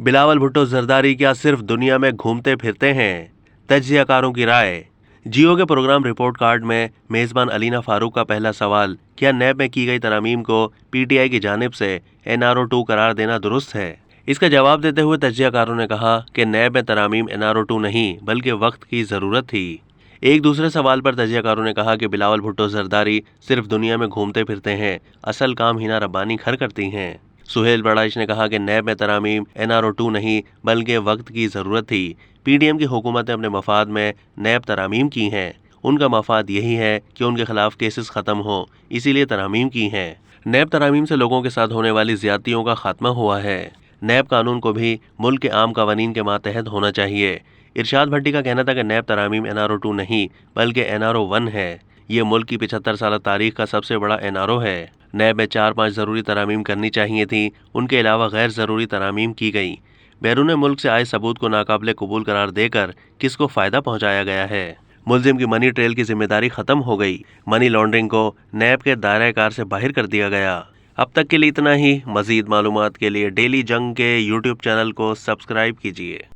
बिलावल भुट्टो जरदारी क्या सिर्फ दुनिया में घूमते फिरते हैं? तज्जियाकारों की राय। जियो के प्रोग्राम रिपोर्ट कार्ड में मेजबान अलीना फारूक का पहला सवाल, क्या नैब में की गई तरमीम को पीटीआई की जानिब से NRO 2 करार देना दुरुस्त है? इसका जवाब देते हुए तज्जियाकारों ने कहा कि नैब में तरमीम NRO 2 नहीं बल्कि वक्त की ज़रूरत थी। एक दूसरे सवाल पर तज्जियाकारों ने कहा कि बिलावल भुट्टो जरदारी सिर्फ दुनिया में घूमते फिरते हैं, असल काम हिना रब्बानी घर करती हैं। सुहेल बड़ाइश ने कहा कि नैब में तरमीम NRO 2 नहीं बल्कि वक्त की ज़रूरत थी। PDM की हुकूमत ने अपने मफाद में नैब तरमीम की हैं। उनका मफाद यही है कि उनके खिलाफ केसेस ख़त्म हो, इसीलिए तरमीम की हैं। नैब तरमीम से लोगों के साथ होने वाली ज़्यादतियों का खात्मा हुआ है। नैब कानून को भी मुल्क के आम कवानीन के मातहत होना चाहिए। इरशाद भट्टी का कहना था कि नैब तरमीम NRO 2 नहीं बल्कि NRO 1 है। ये मुल्क की 75 साल तारीख का सबसे बड़ा NRO है। नैब में 4-5 ज़रूरी तरमीम करनी चाहिए थी, उनके अलावा गैर ज़रूरी तरमीम की गई। बैरून मुल्क से आए सबूत को नाकाबिले कबूल करार देकर किसको फ़ायदा पहुँचाया गया है? मुलजिम की मनी ट्रेल की जिम्मेदारी ख़त्म हो गई। मनी लॉन्ड्रिंग को नैब के दायरे कार से बाहर कर दिया गया। अब तक के लिए इतना ही। मज़ीद मालूमात के लिए डेली जंग के YouTube चैनल को सब्सक्राइब कीजिए।